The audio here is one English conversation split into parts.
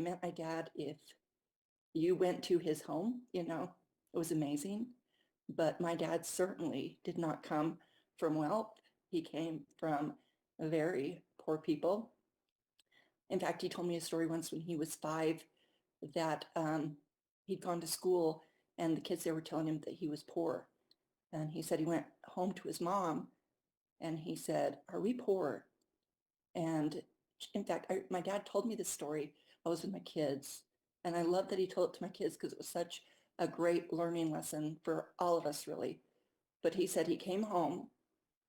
met my dad, if you went to his home, you know, it was amazing. But my dad certainly did not come from wealth. He came from very poor people. In fact, he told me a story once when he was 5 that he'd gone to school and the kids there were telling him that he was poor. And he said he went home to his mom and he said, "Are we poor?" And in fact, my dad told me this story. I was with my kids, and I love that he told it to my kids because it was such a great learning lesson for all of us, really. But he said he came home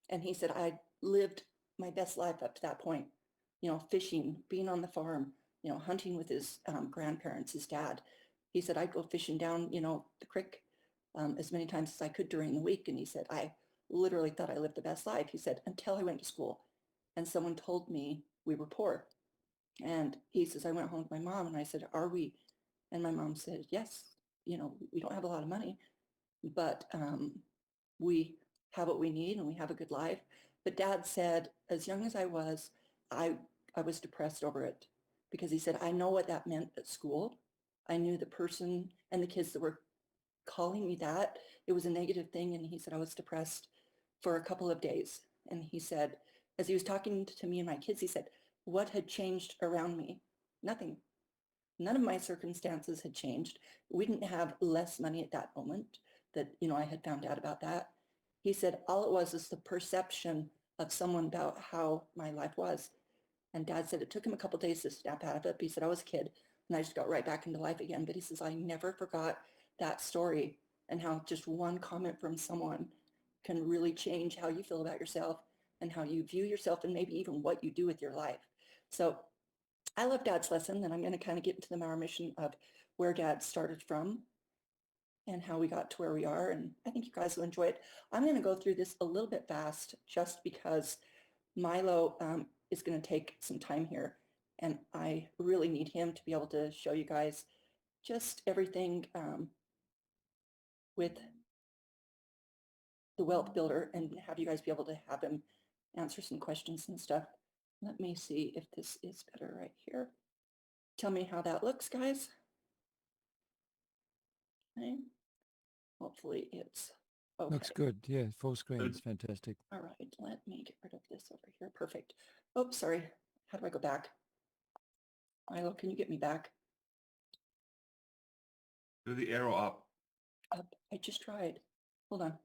and he said, "I lived my best life up to that point, you know, fishing, being on the farm, you know, hunting with his grandparents, his dad." He said, "I'd go fishing down, you know, the creek as many times as I could during the week." And he said, "I literally thought I lived the best life." He said, "Until I went to school and someone told me we were poor." And he says, "I went home with my mom and I said, 'Are we?' And my mom said, 'Yes, you know, we don't have a lot of money, but we have what we need and we have a good life.'" But dad said, as young as I was, I, I was depressed over it because he said, "I know what that meant at school. I knew the person and the kids that were calling me that. It was a negative thing." And he said, "I was depressed for a couple of days." And he said, as he was talking to me and my kids, he said, "What had changed around me? Nothing. None of my circumstances had changed. We didn't have less money at that moment that, you know, I had found out about that." He said, "All it was is the perception of someone about how my life was." And dad said it took him a couple of days to snap out of it. But he said, "I was a kid and I just got right back into life again." But he says, "I never forgot that story and how just one comment from someone can really change how you feel about yourself and how you view yourself and maybe even what you do with your life." So I love dad's lesson, and I'm going to kind of get into the Mauer mission of where dad started from and how we got to where we are. And I think you guys will enjoy it. I'm going to go through this a little bit fast just because Milo is going to take some time here. And I really need him to be able to show you guys just everything with the Wealth Builder and have you guys be able to have him answer some questions and stuff. Let me see if this is better right here. Tell me how that looks, guys. Okay. Hopefully it's okay. Looks good. Yeah, full screen. It's fantastic. All right, let me get rid of this over here. Perfect. Oh, sorry. How do I go back? Milo, can you get me back? Do the arrow up. Up. I just tried. Hold on.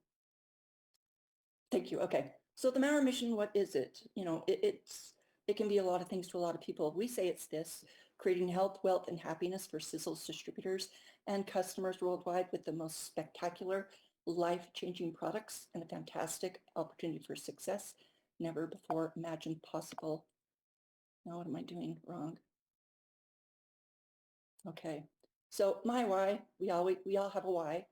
Thank you. Okay. So the Mauer mission, what is it? You know, it can be a lot of things to a lot of people. We say it's this: creating health, wealth, and happiness for Sizzle's distributors and customers worldwide with the most spectacular, life-changing products and a fantastic opportunity for success never before imagined possible. Now, what am I doing wrong? Okay. So my why, we all have a why.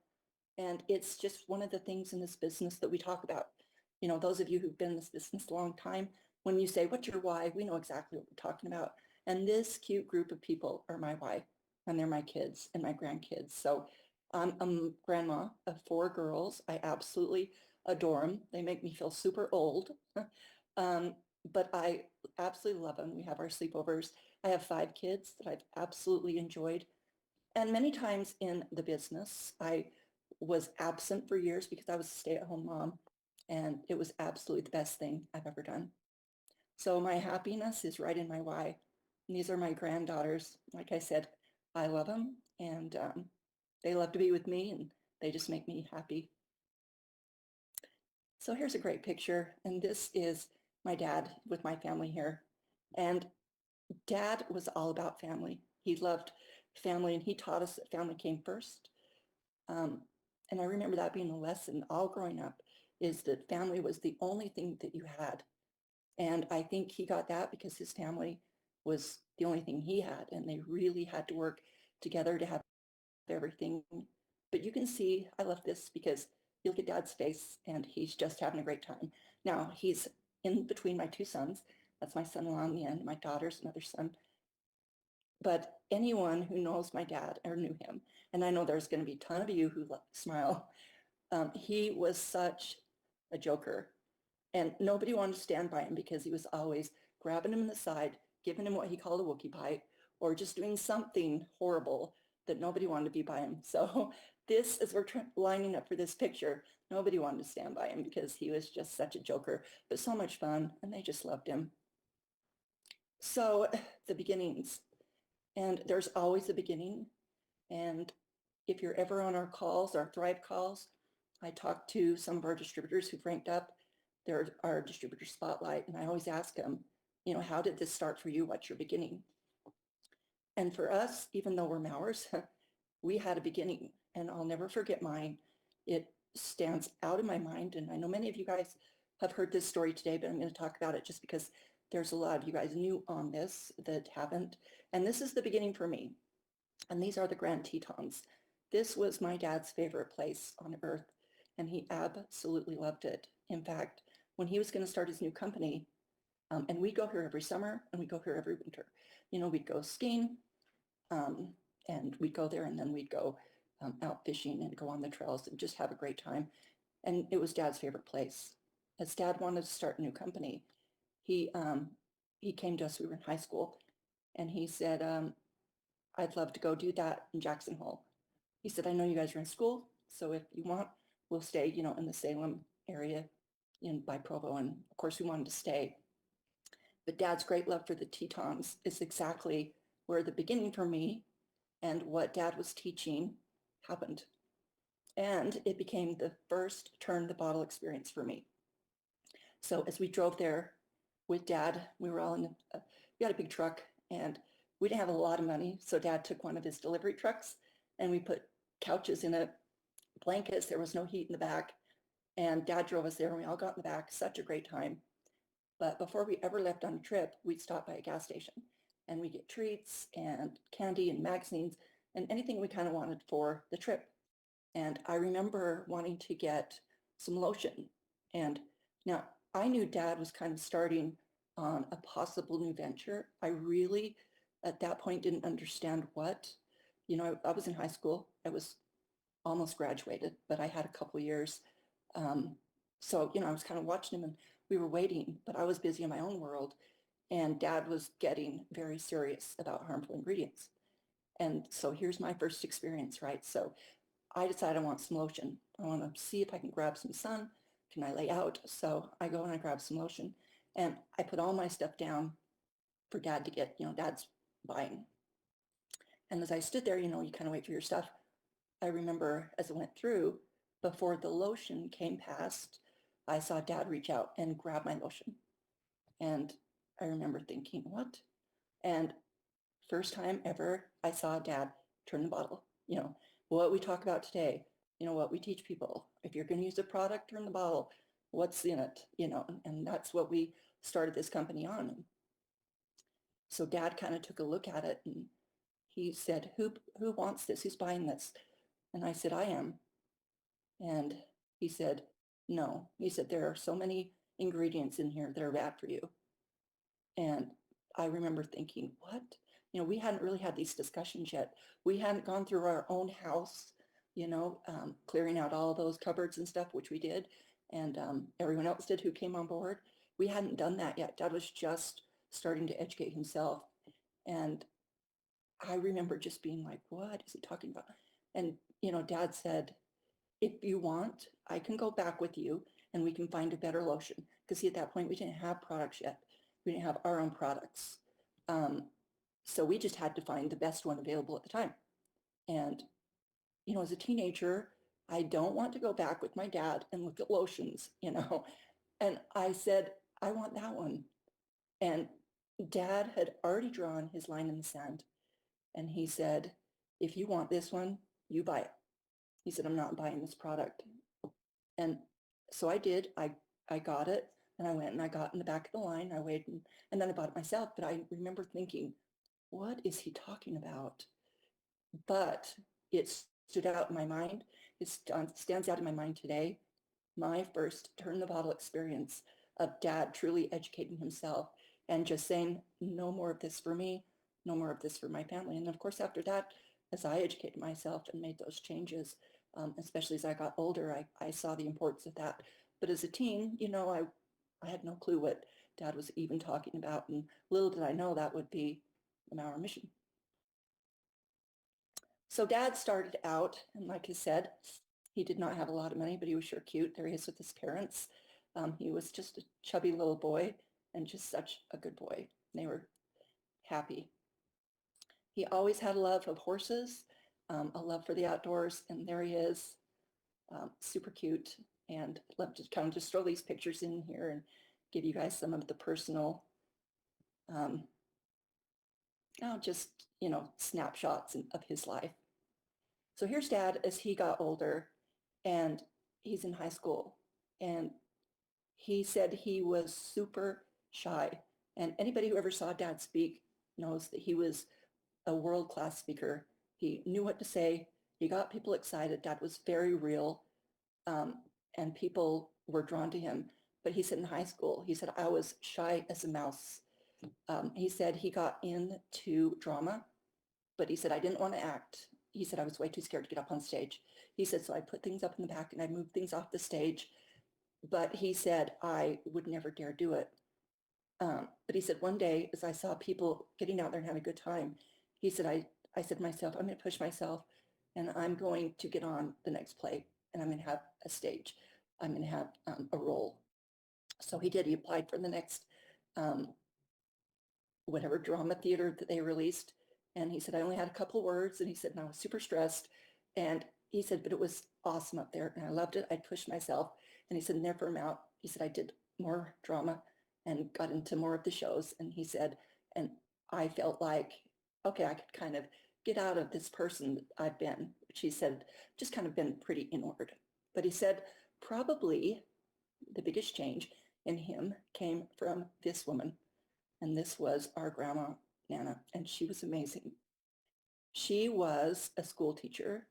And it's just one of the things in this business that we talk about. You know, those of you who've been in this business a long time, when you say, "What's your why?" we know exactly what we're talking about. And this cute group of people are my why, and they're my kids and my grandkids. So I'm a grandma of 4 girls. I absolutely adore them. They make me feel super old. But I absolutely love them. We have our sleepovers. I have 5 kids that I've absolutely enjoyed. And many times in the business, I was absent for years because I was a stay-at-home mom, and it was absolutely the best thing I've ever done. So my happiness is right in my why. And these are my granddaughters. Like I said, I love them, and they love to be with me, and they just make me happy. So here's a great picture, and this is my dad with my family here. And dad was all about family. He loved family, and he taught us that family came first. And I remember that being a lesson all growing up, is that family was the only thing that you had. And I think he got that because his family was the only thing he had, and they really had to work together to have everything. But you can see, I love this because you look at dad's face and he's just having a great time. Now he's in between my 2 sons. That's my son-in-law on the end, my daughter's another son. But anyone who knows my dad or knew him, and I know there's going to be a ton of you who smile, he was such a joker. And nobody wanted to stand by him because he was always grabbing him in the side, giving him what he called a Wookiee bite, or just doing something horrible that nobody wanted to be by him. So this, as we're lining up for this picture, nobody wanted to stand by him because he was just such a joker, but so much fun, and they just loved him. So the beginnings, and there's always a beginning. And if you're ever on our calls, our Thrive calls, I talk to some of our distributors who've ranked up. They're our distributor spotlight, and I always ask them, how did this start for you? What's your beginning? And for us, even though we're Mowers, we had a beginning, and I'll never forget mine. It stands out in my mind, and I know many of you guys have heard this story today, but I'm going to talk about it just because there's a lot of you guys new on this that haven't. And this is the beginning for me. And these are the Grand Tetons. This was my dad's favorite place on earth, and he absolutely loved it. In fact, when he was going to start his new company, and we go here every summer and we go here every winter. We'd go skiing, and we'd go there, and then we'd go out fishing and go on the trails and just have a great time. And it was Dad's favorite place. As Dad wanted to start a new company, he came to us. We were in high school, and he said, I'd love to go do that in Jackson Hole. He said, I know you guys are in school, so if you want, we'll stay, in the Salem area by Provo. And of course, we wanted to stay. But Dad's great love for the Tetons is exactly where the beginning for me and what Dad was teaching happened. And it became the first turn the bottle experience for me. So as we drove there with Dad, we were all we had a big truck, and we didn't have a lot of money. So Dad took one of his delivery trucks, and we put couches in it, blankets. There was no heat in the back. And Dad drove us there, and we all got in the back. Such a great time. But before we ever left on a trip, we'd stop by a gas station, and we'd get treats and candy and magazines and anything we kind of wanted for the trip. And I remember wanting to get some lotion. And now I knew Dad was kind of starting on a possible new venture. I really, at that point, didn't understand what. I was in high school. I was almost graduated, but I had a couple years. So, I was kind of watching him, and we were waiting, but I was busy in my own world. And Dad was getting very serious about harmful ingredients. And so here's my first experience, right? So I decided I want some lotion. I want to see if I can grab some sun. Can I lay out? So I go and I grab some lotion, and I put all my stuff down for Dad to get, Dad's buying. And as I stood there, you kind of wait for your stuff. I remember as it went through, before the lotion came past, I saw Dad reach out and grab my lotion. And I remember thinking, what? And first time ever, I saw Dad turn the bottle. What we talk about today, what we teach people. If you're going to use a product, turn the bottle. What's in it? And that's what we started this company on. So Dad kind of took a look at it, and he said, who wants this? Who's buying this? And I said, I am. And he said, no. He said, there are so many ingredients in here that are bad for you. And I remember thinking, what? We hadn't really had these discussions yet. We hadn't gone through our own house, clearing out all those cupboards and stuff, which we did. And everyone else did who came on board. We hadn't done that yet. Dad was just starting to educate himself. And I remember just being like, what is he talking about? And, Dad said, if you want, I can go back with you and we can find a better lotion. Because see, at that point, we didn't have products yet. We didn't have our own products. So we just had to find the best one available at the time. And, as a teenager, I don't want to go back with my dad and look at lotions, And I said, I want that one. And Dad had already drawn his line in the sand. And he said, if you want this one, you buy it. He said, I'm not buying this product. And so I did. I got it, and I went and I got in the back of the line. I waited, and then I bought it myself. But I remember thinking, what is he talking about? But it stood out in my mind. It stands out in my mind today. My first turn the bottle experience of Dad truly educating himself and just saying, no more of this for me, no more of this for my family. And of course, after that, as I educated myself and made those changes, especially as I got older, I saw the importance of that. But as a teen, I had no clue what Dad was even talking about. And little did I know that would be our mission. So Dad started out, and like I said, he did not have a lot of money, but he was sure cute. There he is with his parents. He was just a chubby little boy and just such a good boy. They were happy. He always had a love of horses, a love for the outdoors, and there he is, super cute. And I'd love to kind of just throw these pictures in here and give you guys some of the personal, just, snapshots of his life. So here's Dad as he got older, and he's in high school. And he said he was super shy. And anybody who ever saw Dad speak knows that he was a world-class speaker. He knew what to say. He got people excited. Dad was very real, and people were drawn to him. But he said in high school, he said, I was shy as a mouse. He said he got into drama, but he said, I didn't want to act. He said, I was way too scared to get up on stage. He said, so I put things up in the back and I moved things off the stage. But he said, I would never dare do it. But he said, one day, as I saw people getting out there and having a good time, he said, I said to myself, I'm going to push myself and I'm going to get on the next play and I'm going to have a stage. I'm going to have a role. So he did. He applied for the next whatever drama theater that they released. And he said, I only had a couple words. And he said, and I was super stressed. And he said, but it was awesome up there. And I loved it. I pushed myself. And he said, never from out. He said, I did more drama and got into more of the shows. And he said, and I felt like, okay, I could kind of get out of this person that I've been, which he said, just kind of been pretty inward. But he said, probably the biggest change in him came from this woman. And this was our grandma, Nana, and she was amazing. She was a school teacher.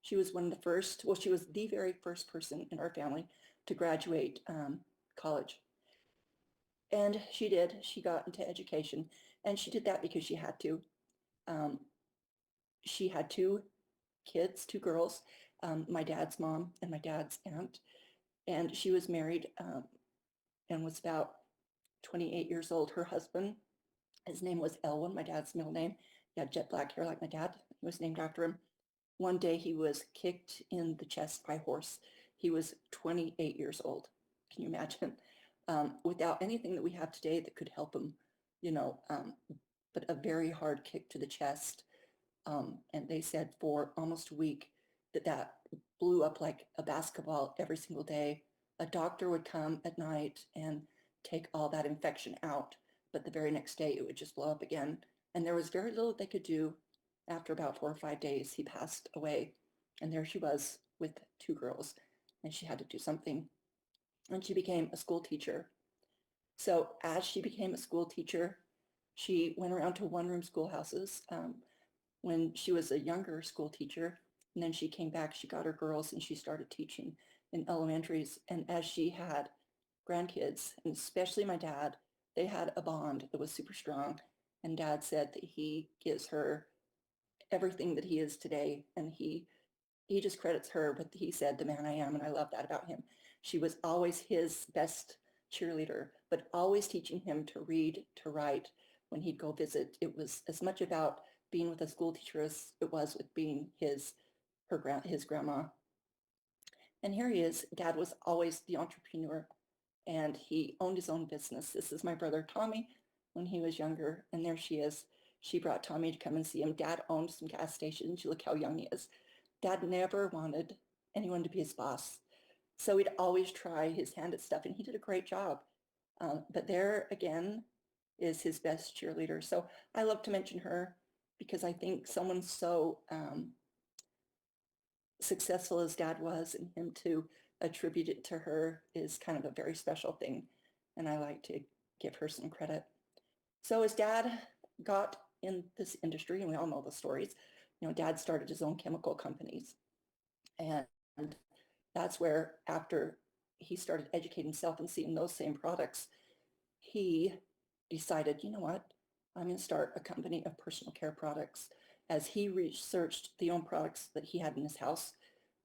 She was one of the first, well, she was the very first person in our family to graduate college. And she did. She got into education, and she did that because she had to. Um, she had two kids, two girls, my dad's mom and my dad's aunt, and she was married and was about 28 years old. Her husband, his name was Elwin, my dad's middle name. He had jet black hair like my dad. He was named after him. One day he was kicked in the chest by a horse. He was 28 years old. Can you imagine? Without anything that we have today that could help him, you know, but a very hard kick to the chest. And they said for almost a week that blew up like a basketball every single day. A doctor would come at night and take all that infection out, but the very next day it would just blow up again. And there was very little they could do. After about 4 or 5 days, he passed away. And there she was with two girls, and she had to do something. And she became a school teacher. So as she became a school teacher, she went around to one-room schoolhouses. When she was a younger school teacher. And then she came back, she got her girls and she started teaching in elementaries. And as she had grandkids, and especially my dad, they had a bond that was super strong. And Dad said that he gives her everything that he is today. And he just credits her, but he said, the man I am, and I love that about him. She was always his best cheerleader, but always teaching him to read, to write. When he'd go visit, it was as much about being with a school teacher as it was with being his grandma. And here he is. Dad was always the entrepreneur, and he owned his own business. This is my brother Tommy when he was younger, and there she is. She brought Tommy to come and see him. Dad owned some gas stations. You look how young he is. Dad never wanted anyone to be his boss. So he'd always try his hand at stuff, and he did a great job. But there again is his best cheerleader. So I love to mention her because I think someone so successful as Dad was, and him to attribute it to her is kind of a very special thing. And I like to give her some credit. So as Dad got in this industry, and we all know the stories, Dad started his own chemical companies. And that's where, after he started educating himself and seeing those same products, he decided, you know what, I'm going to start a company of personal care products. As he researched the own products that he had in his house,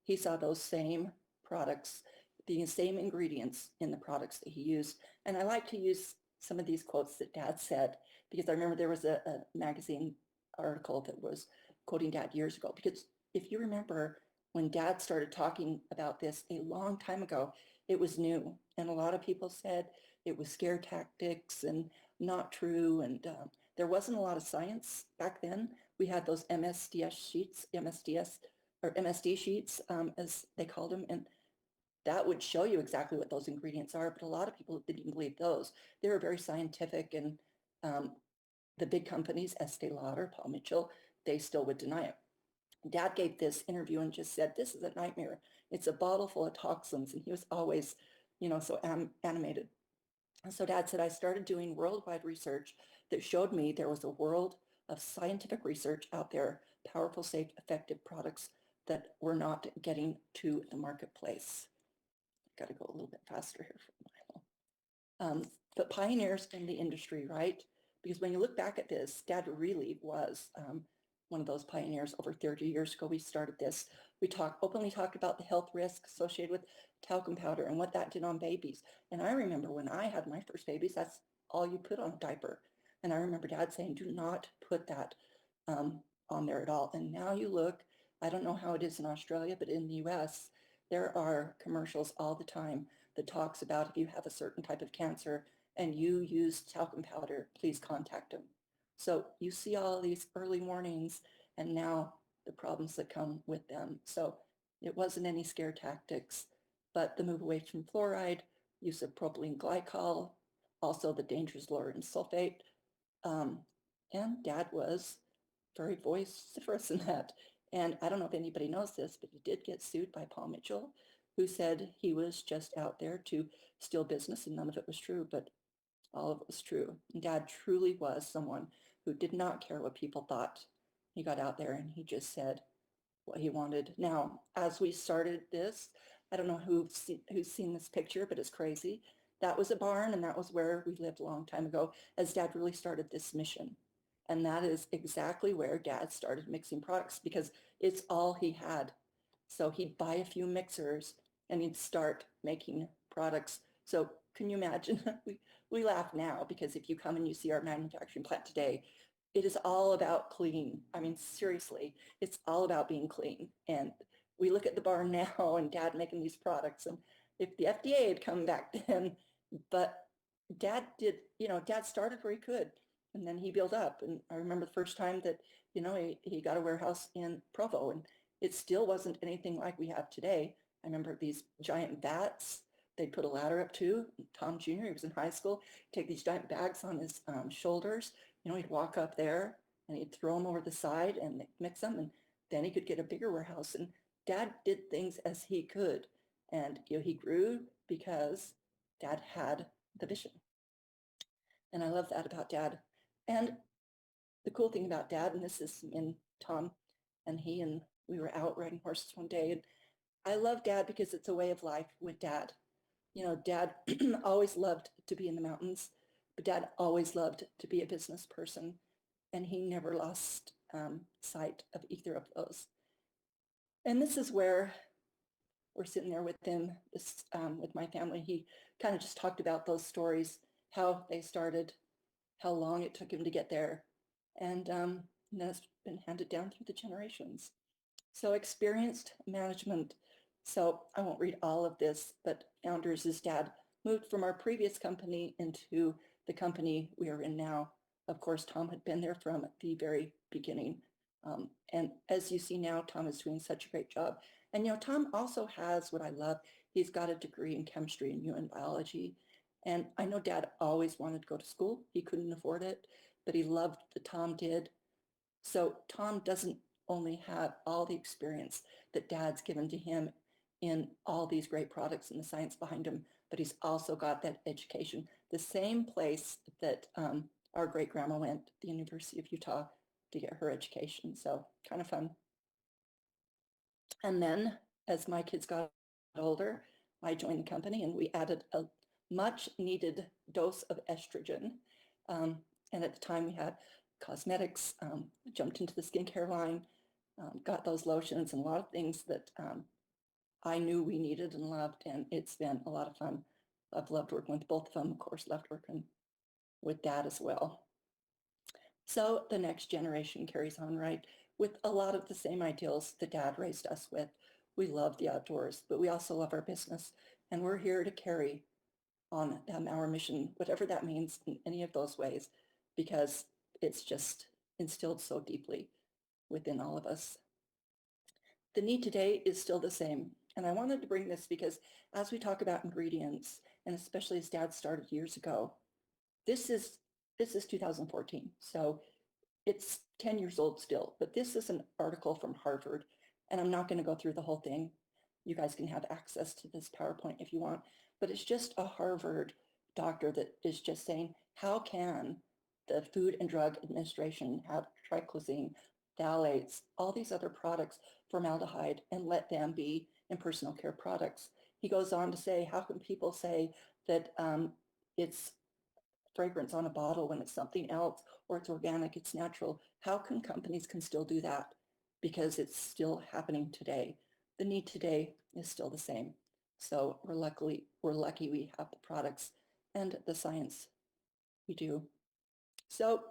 he saw those same products, the same ingredients in the products that he used. And I like to use some of these quotes that Dad said, because I remember there was a magazine article that was quoting Dad years ago, because if you remember when Dad started talking about this a long time ago, it was new. And a lot of people said it was scare tactics and not true. And there wasn't a lot of science back then. We had those MSDS or MSD sheets, as they called them. And that would show you exactly what those ingredients are. But a lot of people didn't even believe those. They were very scientific, and the big companies, Estee Lauder, Paul Mitchell, they still would deny it. Dad gave this interview and just said, this is a nightmare. It's a bottle full of toxins. And he was always, so animated. And so Dad said, I started doing worldwide research that showed me there was a world of scientific research out there, powerful, safe, effective products that were not getting to the marketplace. Got to go a little bit faster here for Milo. But pioneers in the industry, right? Because when you look back at this, Dad really was one of those pioneers. Over 30 years ago, we started this. We openly talked about the health risks associated with talcum powder and what that did on babies. And I remember when I had my first babies, that's all you put on a diaper. And I remember Dad saying, do not put that on there at all. And now you look, I don't know how it is in Australia, but in the US, there are commercials all the time that talks about if you have a certain type of cancer and you use talcum powder, please contact them. So you see all these early warnings and now the problems that come with them. So it wasn't any scare tactics, but the move away from fluoride, use of propylene glycol, also the dangerous lauren sulfate. And Dad was very vociferous in that. And I don't know if anybody knows this, but he did get sued by Paul Mitchell, who said he was just out there to steal business, and none of it was true, but all of it was true. And Dad truly was someone who did not care what people thought. He got out there and he just said what he wanted. Now, as we started this, I don't know who's seen this picture, but it's crazy. That was a barn, and that was where we lived a long time ago as Dad really started this mission. And that is exactly where Dad started mixing products, because it's all he had. So he'd buy a few mixers and he'd start making products. So can you imagine? we laugh now because if you come and you see our manufacturing plant today, it is all about clean. I mean, seriously, it's all about being clean. And we look at the barn now and Dad making these products. And if the FDA had come back then, but Dad did, Dad started where he could, and then he built up. And I remember the first time that, he got a warehouse in Provo, and it still wasn't anything like we have today. I remember these giant vats they'd put a ladder up to. Tom Jr., he was in high school, take these giant bags on his shoulders. He'd walk up there and he'd throw them over the side and mix them. And then he could get a bigger warehouse. And Dad did things as he could. And, he grew because Dad had the vision. And I love that about Dad. And the cool thing about Dad, and this is in Tom and we were out riding horses one day, and I love Dad because it's a way of life with Dad. Dad always loved to be in the mountains, but Dad always loved to be a business person, and he never lost sight of either of those. And this is where we're sitting there with him, with my family. He kind of just talked about those stories, how they started, how long it took him to get there, and that's been handed down through the generations. So experienced management. So I won't read all of this, but Founders' dad moved from our previous company into the company we are in now. Of course, Tom had been there from the very beginning. And as you see now, Tom is doing such a great job. And, Tom also has what I love. He's got a degree in chemistry and human biology. And I know Dad always wanted to go to school. He couldn't afford it, but he loved that Tom did. So Tom doesn't only have all the experience that Dad's given to him in all these great products and the science behind him, but he's also got that education, the same place that our great grandma went, the University of Utah, to get her education. So kind of fun. And then as my kids got older, I joined the company and we added a much needed dose of estrogen. And at the time we had cosmetics, jumped into the skincare line, got those lotions and a lot of things that I knew we needed and loved. And it's been a lot of fun. I've loved working with both of them, of course, loved working with Dad as well. So the next generation carries on, right? with a lot of the same ideals that Dad raised us with. We love the outdoors, but we also love our business. And we're here to carry on our mission, whatever that means in any of those ways, because it's just instilled so deeply within all of us. The need today is still the same. And I wanted to bring this because as we talk about ingredients, and especially as Dad started years ago, this is 2014. So it's 10 years old still, but this is an article from Harvard, and I'm not going to go through the whole thing. You guys can have access to this PowerPoint if you want, but it's just a Harvard doctor that is just saying, how can the Food and Drug Administration have triclosan, phthalates, all these other products, formaldehyde, and let them be in personal care products? He goes on to say, how can people say that it's fragrance on a bottle when it's something else, or it's organic, it's natural? How can companies can still do that? Because it's still happening today. The need today is still the same. So we're lucky we have the products and the science we do. So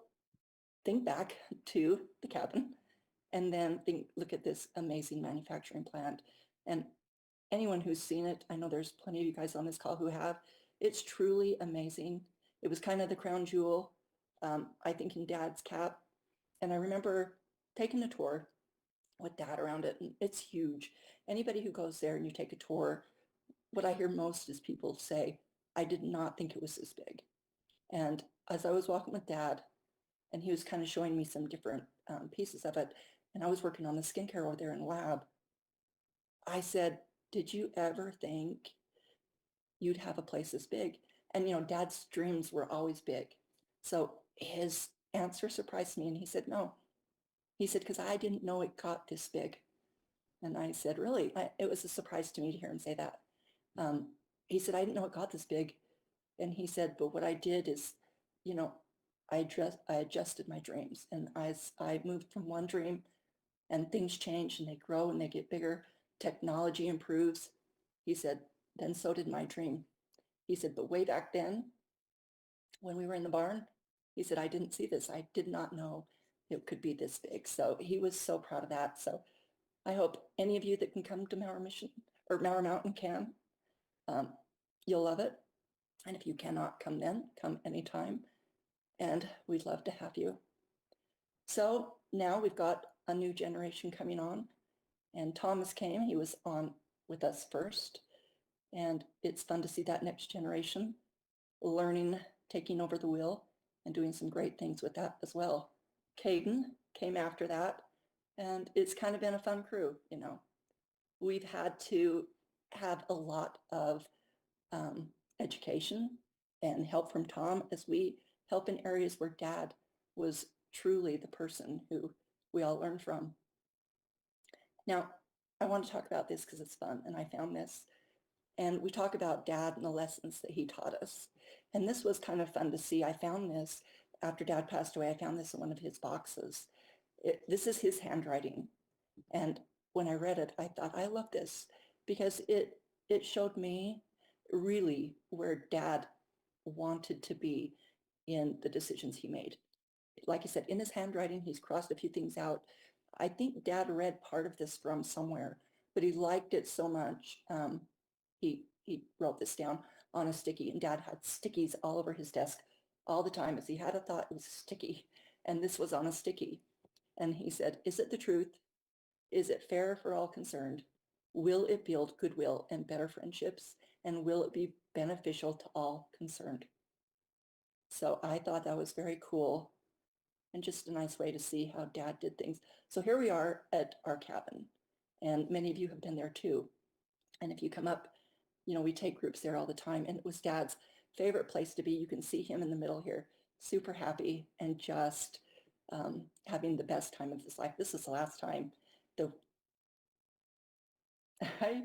think back to the cabin and then look at this amazing manufacturing plant. And anyone who's seen it, I know there's plenty of you guys on this call who have, it's truly amazing. It was kind of the crown jewel, I think, in Dad's cap. And I remember taking a tour with Dad around it, and it's huge. Anybody who goes there and you take a tour, what I hear most is people say, I did not think it was this big. And as I was walking with Dad, and he was kind of showing me some different pieces of it, and I was working on the skincare over there in lab, I said, did you ever think you'd have a place this big? And, Dad's dreams were always big. So his answer surprised me. And he said, no. He said, because I didn't know it got this big. And I said, really? It was a surprise to me to hear him say that. He said, I didn't know it got this big. And he said, but what I did is, you know, I adjusted my dreams. And as I moved from one dream and things change and they grow and they get bigger, technology improves. He said, then so did my dream. He said, but way back then, when we were in the barn, he said, I didn't see this. I did not know it could be this big. So he was so proud of that. So I hope any of you that can come to Mauer Mission or Mauer Mountain can. You'll love it. And if you cannot come then, come anytime. And we'd love to have you. So now we've got a new generation coming on. And Thomas came. He was on with us first. And it's fun to see that next generation learning, taking over the wheel, and doing some great things with that as well. Caden came after that, and it's kind of been a fun crew. We've had to have a lot of education and help from Tom as we help in areas where Dad was truly the person who we all learned from. Now, I want to talk about this because it's fun, and I found this. And we talk about Dad and the lessons that he taught us. And this was kind of fun to see. I found this after Dad passed away. I found this in one of his boxes. This is his handwriting. And when I read it, I thought, I love this because it showed me really where Dad wanted to be in the decisions he made. Like I said, in his handwriting, he's crossed a few things out. I think Dad read part of this from somewhere, but he liked it so much. He wrote this down on a sticky, and Dad had stickies all over his desk all the time. As he had a thought, it was sticky, and this was on a sticky. And he said, is it the truth? Is it fair for all concerned? Will it build goodwill and better friendships? And will it be beneficial to all concerned? So I thought that was very cool and just a nice way to see how Dad did things. So here we are at our cabin, and many of you have been there too. And if you come up, we take groups there all the time, and it was Dad's favorite place to be. You can see him in the middle here, super happy and just having the best time of his life. This is the last time. I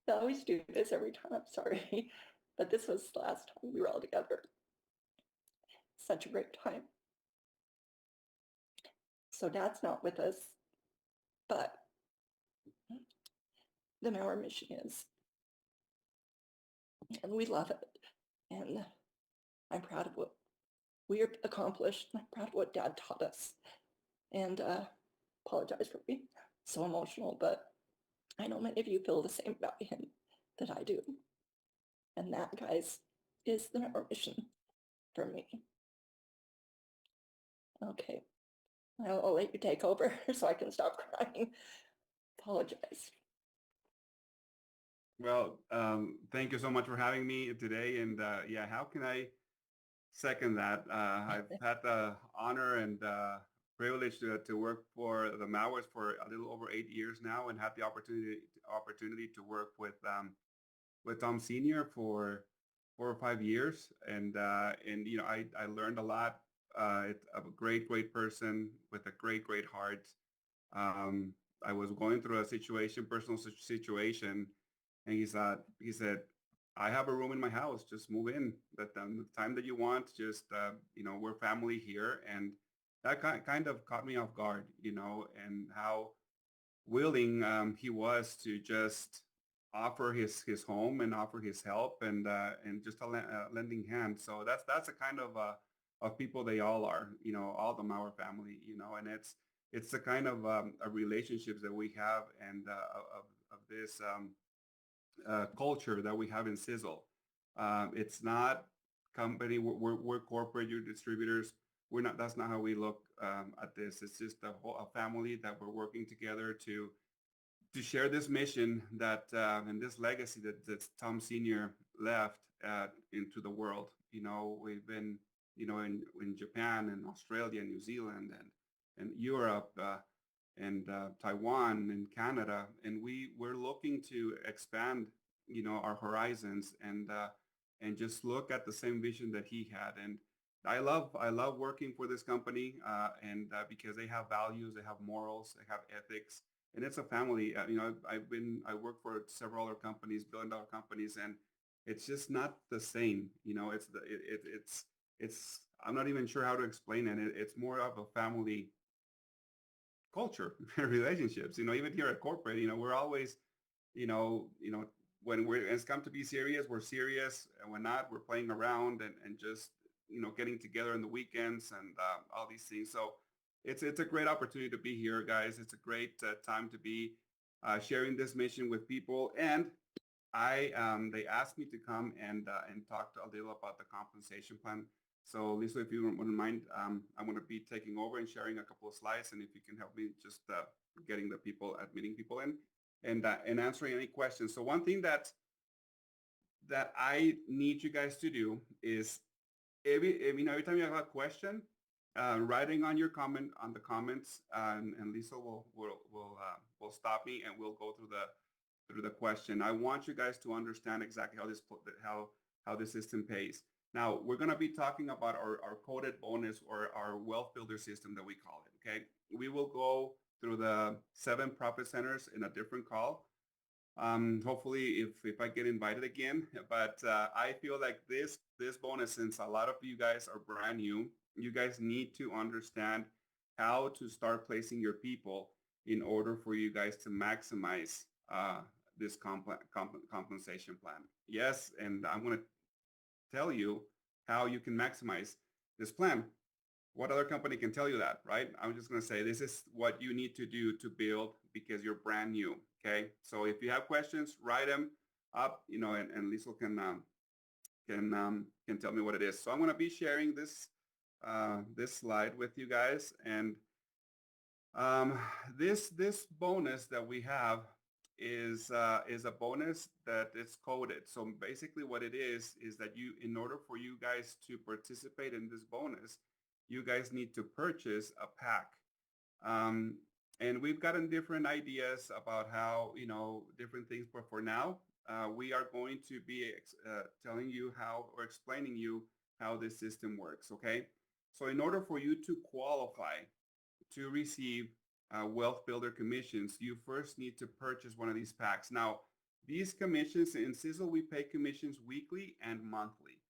always do this every time, I'm sorry, but this was the last time we were all together. Such a great time. So Dad's not with us, but the Mauer mission is, and we love it. And I'm proud of what we accomplished. I'm proud of what Dad taught us. And apologize for being so emotional, but I know many of you feel the same about him that I do. And that, guys, is the mission for me. Okay, I'll let you take over so I can stop crying. Apologize. Well, thank you so much for having me today. And yeah, how can I second that? I've had the honor and privilege to work for the Mowers for a little over 8 years now, and had the opportunity to work with Tom Senior for 4 or 5 years, and you know I learned a lot. A great person with a great heart. Um, I was going through a personal situation, and he said, I have a room in my house. Just move in. The time that you want. Just you know, we're family here, and that kind of caught me off guard. You know, and how willing he was to just offer his home and offer his help, and just a lending hand. So that's a kind of people they all are. You know, all the Mauer family. You know, and it's the kind of relationships that we have, and of this culture that we have in Sizzle. It's not company. We're corporate. You're distributors. We're not. That's not how we look at this. It's just a family that we're working together to share this mission that and this legacy that Tom Senior left into the world. You know, we've been, you know, in Japan and Australia and New Zealand and Europe and Taiwan and Canada, and we're looking to expand, you know, our horizons and just look at the same vision that he had. And I love working for this company and because they have values, they have morals, they have ethics, and it's a family. You know, I work for several other companies, billion-dollar companies, and it's just not the same. You know, it's I'm not even sure how to explain it. It's more of a family culture relationships. You know, even here at corporate, you know, we're always, you know, when it's come to be serious, we're serious, and when not, we're playing around and just, you know, getting together on the weekends and all these things. So it's a great opportunity to be here, guys. It's a great time to be sharing this mission with people. And they asked me to come and talk a little about the compensation plan. So Lisa, if you wouldn't mind, I'm going to be taking over and sharing a couple of slides, and if you can help me just getting the people, admitting people in, and answering any questions. So one thing that I need you guys to do is every time you have a question, writing on your comment on the comments, and Lisa will stop me and we'll go through the question. I want you guys to understand exactly how this system pays. Now we're going to be talking about our coded bonus, or our wealth builder system that we call it. Okay, we will go through the 7 profit centers in a different call. Hopefully if I get invited again, but I feel like this bonus, since a lot of you guys are brand new, you guys need to understand how to start placing your people in order for you guys to maximize this compensation plan. Yes, and I'm going to tell you how you can maximize this plan. What other company can tell you that, right? I'm just going to say this is what you need to do to build, because you're brand new. Okay, so if you have questions, write them up, you know, and Lisa can tell me what it is. So I'm going to be sharing this this slide with you guys, and this bonus that we have is a bonus that is coded. So basically what it is that in order for you guys to participate in this bonus, you guys need to purchase a pack. And we've gotten different ideas about how, you know, different things, but for now, we are going to be telling you how, or explaining you how this system works, okay? So in order for you to qualify to receive wealth builder commissions, you first need to purchase one of these packs. Now, these commissions in Sizzle, we pay commissions weekly and monthly.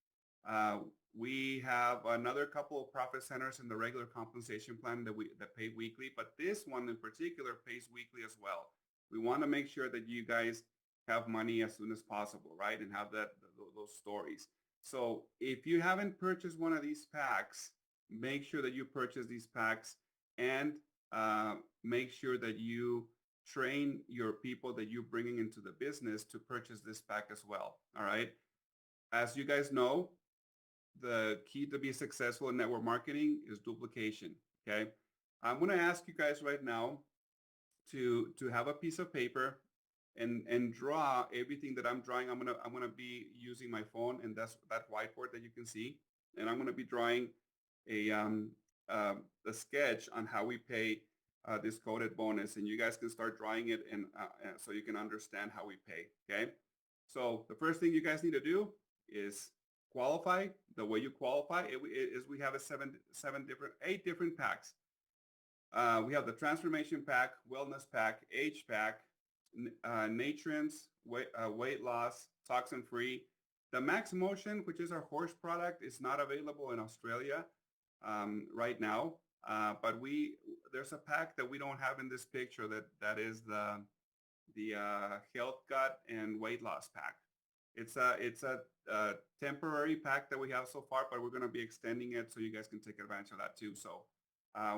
We have another couple of profit centers in the regular compensation plan that pay weekly, but this one in particular pays weekly as well. We want to make sure that you guys have money as soon as possible, right? And have those stories. So if you haven't purchased one of these packs, make sure that you purchase these packs and make sure that you train your people that you're bringing into the business to purchase this pack as well. All right. As you guys know, the key to be successful in network marketing is duplication. Okay. I'm going to ask you guys right now to have a piece of paper and draw everything that I'm drawing. I'm gonna be using my phone, and that's that whiteboard that you can see, and I'm gonna be drawing a a sketch on how we pay this coded bonus, and you guys can start drawing it, and so you can understand how we pay. Okay, so the first thing you guys need to do is qualify. The way you qualify is we have eight different packs. We have the transformation pack, wellness pack, age pack, nutrients, weight loss, toxin free. The Max Motion, which is our horse product, is not available in Australia right now. But there's a pack that we don't have in this picture that is the health gut and weight loss pack. It's a temporary pack that we have so far, but we're going to be extending it so you guys can take advantage of that too. So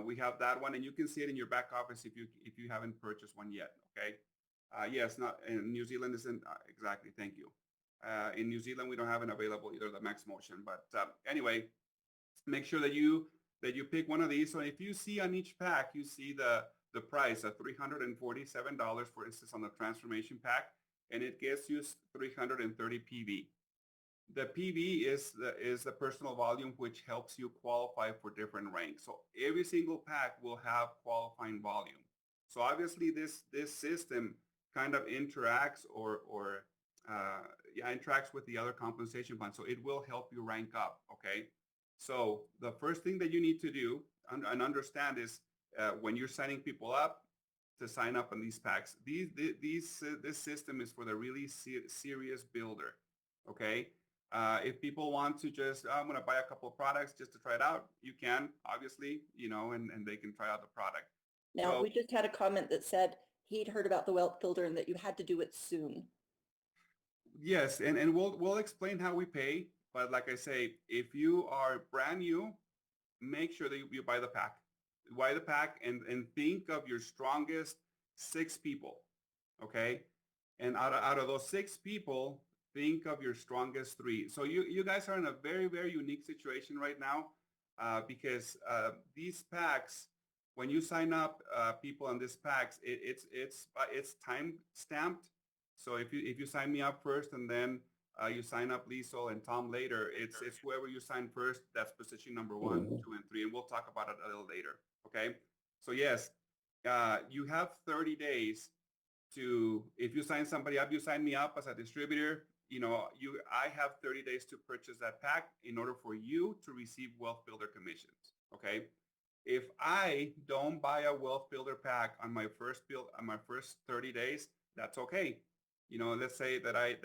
we have that one, and you can see it in your back office if you haven't purchased one yet. Okay. Yes, not in New Zealand isn't exactly. Thank you. In New Zealand, we don't have it available either, the Max Motion. But anyway, make sure that you pick one of these. So if you see on each pack, you see the price of $347, for instance, on the transformation pack, and it gets you 330 PV. The PV is the personal volume, which helps you qualify for different ranks. So every single pack will have qualifying volume. So obviously this system kind of interacts interacts with the other compensation plans. So it will help you rank up. Okay. So the first thing that you need to do and understand is when you're signing people up to sign up on these packs, this system is for the really serious builder. Okay. If people want to just, I'm going to buy a couple of products just to try it out, you can, obviously, and they can try out the product. Now, So, we just had a comment that said he'd heard about the wealth builder and that you had to do it soon. yes, and we'll explain how we pay. But like I say, if you are brand new, make sure that you buy the pack. Buy the pack and think of your strongest 6 people, okay? And out of those 6 people, think of your strongest 3. So you guys are in a very, very unique situation right now because these packs, when you sign up people on these packs, it's time stamped. So if you sign me up first and then you sign up Liesel and Tom later, it's whoever you sign first, that's position number 1, 2, and 3, and we'll talk about it a little later. Okay. So yes, you have 30 days to, if you sign somebody up, you sign me up as a distributor, I have 30 days to purchase that pack in order for you to receive Wealth Builder commissions. Okay. If I don't buy a Wealth Builder pack on my first 30 days, that's okay. Let's say that I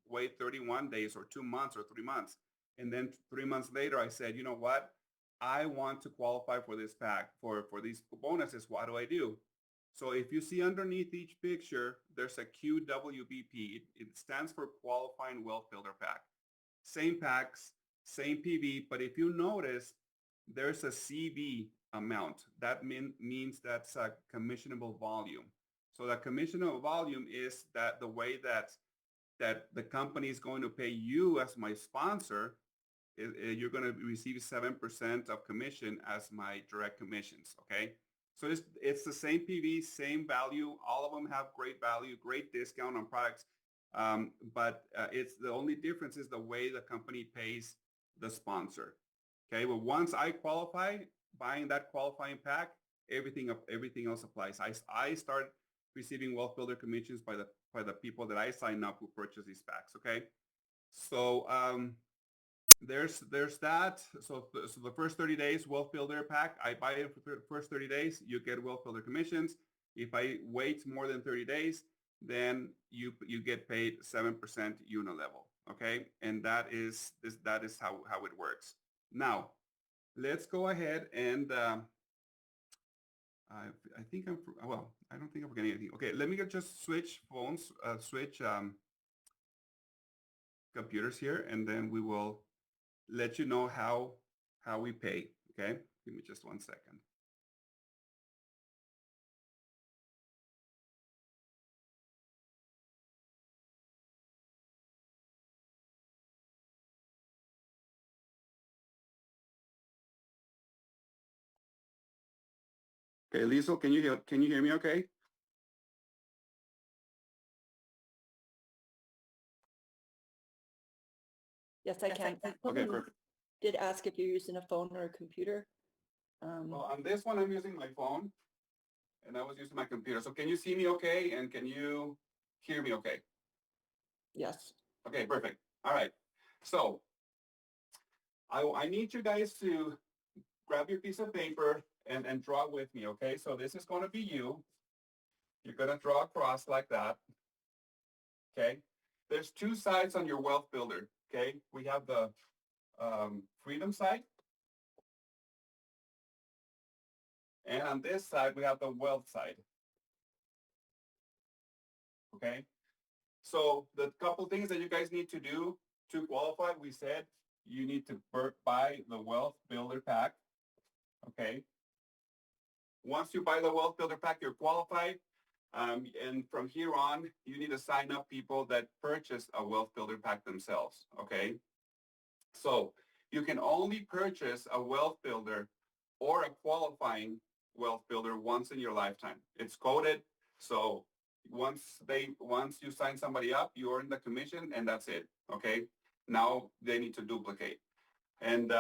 wait 31 days or 2 months or 3 months. And then 3 months later, I said, you know what? I want to qualify for this pack, for these bonuses. What do I do? So if you see underneath each picture, there's a QWBP. It stands for Qualifying Wealth Builder Pack. Same packs, same PV, but if you notice, there's a CV amount. That means that's a commissionable volume. So the commissionable volume is that the way that the company is going to pay you as my sponsor. You're going to receive 7% of commission as my direct commissions. Okay. So it's the same PV, same value. All of them have great value, great discount on products. But it's the only difference is the way the company pays the sponsor. Okay. Well, once I qualify, buying that qualifying pack, everything else applies. I start receiving Wealth Builder commissions by the people that I sign up who purchase these packs. Okay. So there's that. So the first 30 days Wealth Builder pack, I buy it for the first 30 days, you get Wealth Builder commissions. If I wait more than 30 days, then you get paid 7% unilevel. Okay. And that is how it works. Now, let's go ahead and I think I don't think I'm forgetting anything. Okay, let me just switch phones, switch computers here, and then we will let you know how we pay. Okay, give me just 1 second. Okay, Liesel, can you hear me okay? Yes, I can. Okay, perfect. Did ask if you're using a phone or a computer. Well, on this one, I'm using my phone, and I was using my computer. So can you see me okay, and can you hear me okay? Yes. Okay, perfect. All right. So I need you guys to grab your piece of paper and draw with me, okay? So this is going to be you. You're going to draw across like that, okay? There's two sides on your wealth builder, okay? We have the freedom side, and on this side, we have the wealth side, okay? So the couple things that you guys need to do to qualify, we said you need to buy the wealth builder pack, okay? Once you buy the wealth builder pack, you're qualified. And from here on, you need to sign up people that purchase a wealth builder pack themselves, okay? So you can only purchase a wealth builder or a qualifying wealth builder once in your lifetime. It's coded. So once you sign somebody up, you earn the commission and that's it, okay? Now they need to duplicate. And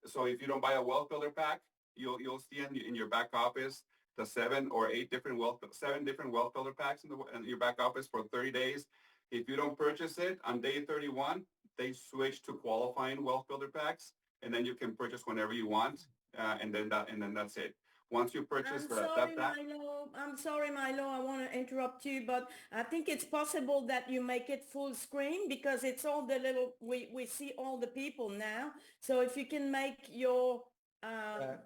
so if you don't buy a wealth builder pack, you'll see in your back office the seven different wealth builder packs in your back office for 30 days. If you don't purchase it on day 31, they switch to qualifying wealth builder packs, and then you can purchase whenever you want, and then that's it. Once you purchase that pack. Milo. I'm sorry, Milo. I want to interrupt you, but I think it's possible that you make it full screen because it's all the little, we see all the people now. So if you can make your,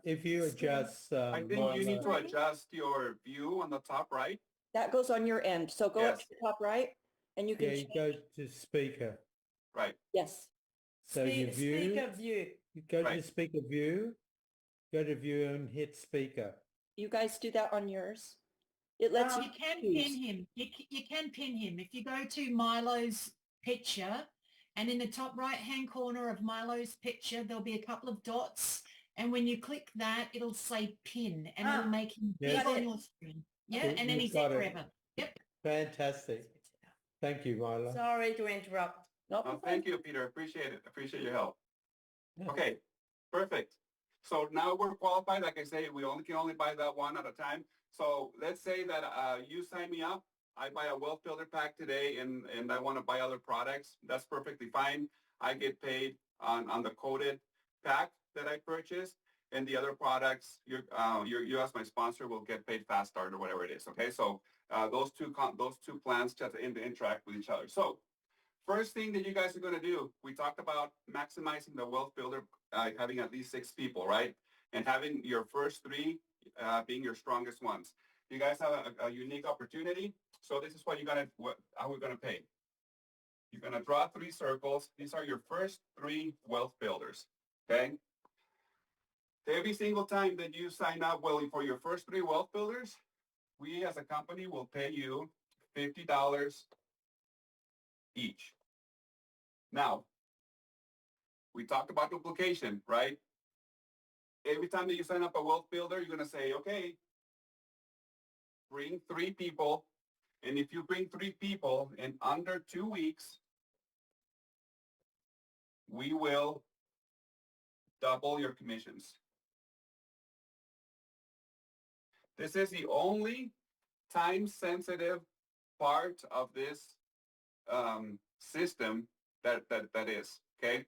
If you screen. adjust, I think you need to adjust your view on the top right. That goes on your end. So go up to the top right and you can yeah, you go to speaker. Right. Yes. So your view, speaker view. you go Right. to speaker view, go to view and hit speaker. You guys do that on yours? It lets You you can choose. pin him. You can pin him. If you go to Milo's picture and in the top right-hand corner of Milo's picture, there'll be a couple of dots. And when you click that, it'll say pin and it'll make him Yes. big on your screen. Yeah, and then We've he's there got it. forever. Yep. Fantastic. Thank you, Milo. Sorry to interrupt. Nope. Oh, thank you, Peter. Appreciate it. Appreciate your help. Okay, perfect. So now we're qualified. Like I say, we can only buy that one at a time. So let's say that you sign me up. I buy a wealth builder pack today, and I want to buy other products. That's perfectly fine. I get paid on the coded pack that I purchased, and the other products, you as my sponsor will get paid fast start or whatever it is. Okay, so those two plans just interact with each other. So first thing that you guys are going to do, we talked about maximizing the wealth builder, having at least 6 people, right? And having your first 3 being your strongest ones. You guys have a unique opportunity. So this is how we're going to pay. You're going to draw 3 circles. These are your first 3 wealth builders, okay? Every single time that you sign up, for your first 3 wealth builders, we as a company will pay you $50 each. Now, we talked about duplication, right? Every time that you sign up a wealth builder, you're going to say, okay, bring 3 people. And if you bring 3 people in under 2 weeks, we will double your commissions. This is the only time-sensitive part of this system that is, okay?